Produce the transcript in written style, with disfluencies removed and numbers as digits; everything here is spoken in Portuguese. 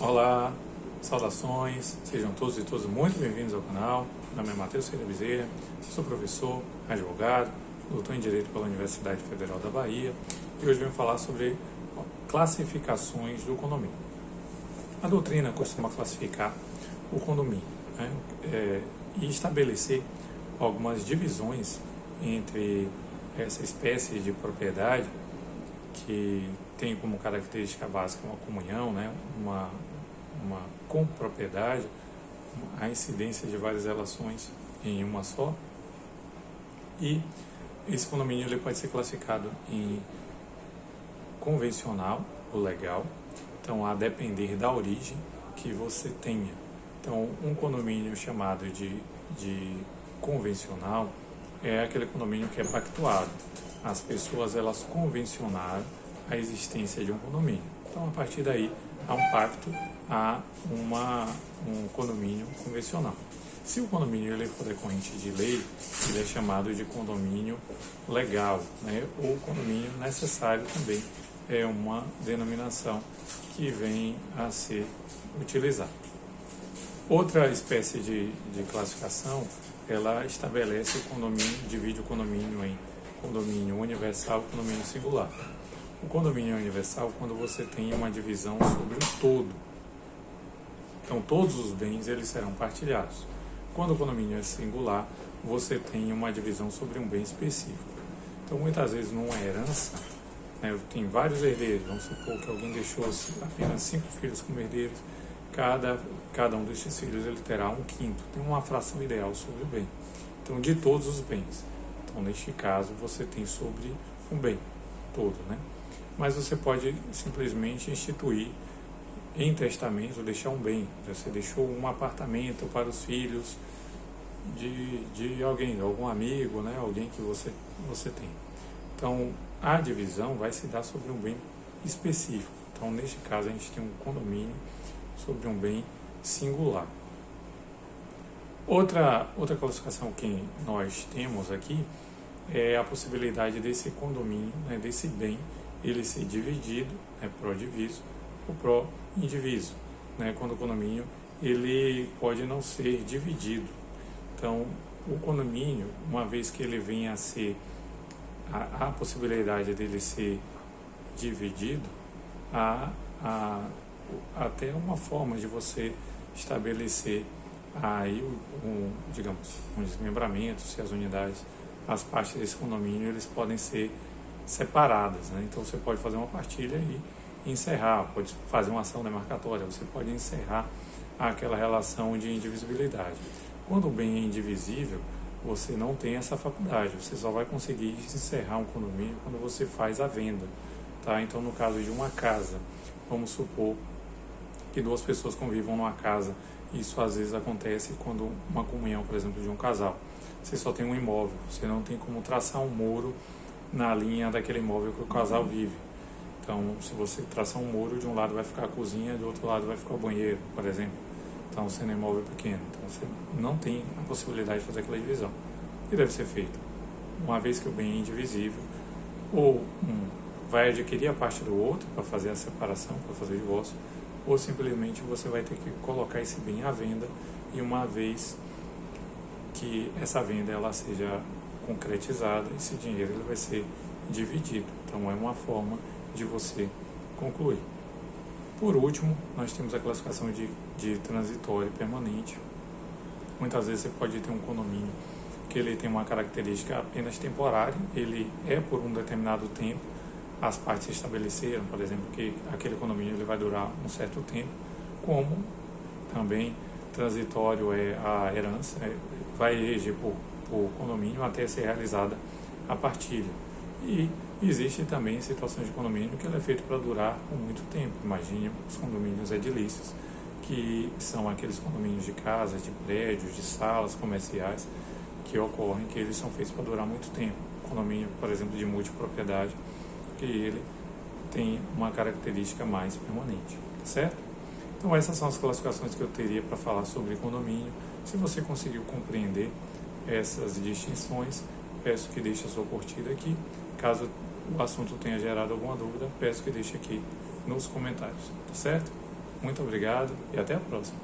Olá, saudações, sejam todos e todas muito bem-vindos ao canal. Meu nome é Matheus Ferreira Bezerra, sou professor, advogado, doutor em Direito pela Universidade Federal da Bahia e hoje venho falar sobre classificações do condomínio. A doutrina costuma classificar o condomínio, né, e estabelecer algumas divisões entre essa espécie de propriedade que tem como característica básica uma comunhão, né, uma compropriedade, a incidência de várias relações em uma só, e esse condomínio ele pode ser classificado em convencional ou legal, então a depender da origem que você tenha. Então um condomínio chamado de convencional é aquele condomínio que é pactuado. As pessoas elas convencionaram a existência de um condomínio. Então a partir daí há um pacto, há um condomínio convencional. Se o condomínio ele for decorrente de lei, ele é chamado de condomínio legal, né? Ou condomínio necessário também é uma denominação que vem a ser utilizada. Outra espécie de classificação, ela estabelece o condomínio, divide o condomínio em condomínio universal e condomínio singular. O condomínio universal quando você tem uma divisão sobre o todo. Então todos os bens eles serão partilhados. Quando o condomínio é singular, você tem uma divisão sobre um bem específico. Então muitas vezes numa herança, né, tem vários herdeiros, vamos supor que alguém deixou apenas 5 filhos como herdeiros, cada um desses filhos ele terá um quinto, tem uma fração ideal sobre o bem. Então de todos os bens. Então neste caso você tem sobre um bem todo, né? Mas você pode simplesmente instituir em testamento, deixar um bem. Você deixou um apartamento para os filhos de alguém, de algum amigo, né? Alguém que você tem. Então, a divisão vai se dar sobre um bem específico. Então, neste caso, a gente tem um condomínio sobre um bem singular. Outra classificação que nós temos aqui é a possibilidade desse condomínio, né, desse bem, ele ser dividido, né, pró-diviso, ou pró-indiviso, né, quando o condomínio ele pode não ser dividido. Então, o condomínio, uma vez que ele venha a ser a possibilidade dele ser dividido, há até uma forma de você estabelecer aí digamos, um desmembramento, se as unidades, as partes desse condomínio, eles podem ser separadas, né? Então você pode fazer uma partilha e encerrar, pode fazer uma ação demarcatória, você pode encerrar aquela relação de indivisibilidade. Quando o bem é indivisível, você não tem essa faculdade, você só vai conseguir encerrar um condomínio quando você faz a venda, tá? Então no caso de uma casa, vamos supor que 2 pessoas convivam numa casa, isso às vezes acontece quando uma comunhão, por exemplo, de um casal, você só tem um imóvel, você não tem como traçar um muro na linha daquele imóvel que o casal vive. Então, se você traçar um muro, de um lado vai ficar a cozinha, do outro lado vai ficar o banheiro, por exemplo. Então, sendo um imóvel pequeno. Então, você não tem a possibilidade de fazer aquela divisão. E deve ser feito. Uma vez que o bem é indivisível, ou vai adquirir a parte do outro para fazer a separação, para fazer o divórcio, ou simplesmente você vai ter que colocar esse bem à venda, e uma vez que essa venda ela seja concretizada, esse dinheiro ele vai ser dividido. Então é uma forma de você concluir. Por último, nós temos a classificação de transitório e permanente. Muitas vezes você pode ter um condomínio que ele tem uma característica apenas temporária, ele é por um determinado tempo, as partes se estabeleceram, por exemplo, que aquele condomínio ele vai durar um certo tempo, como também transitório é a herança, vai reger por condomínio até ser realizada a partilha. E existe também situações de condomínio que ele é feito para durar por muito tempo. Imagine os condomínios edilícios, que são aqueles condomínios de casas, de prédios, de salas comerciais que ocorrem, que eles são feitos para durar muito tempo. Condomínio, por exemplo, de multipropriedade, que ele tem uma característica mais permanente, certo? Então essas são as classificações que eu teria para falar sobre condomínio. Se você conseguiu compreender essas distinções, peço que deixe a sua curtida aqui. Caso o assunto tenha gerado alguma dúvida, peço que deixe aqui nos comentários, tá certo? Muito obrigado e até a próxima.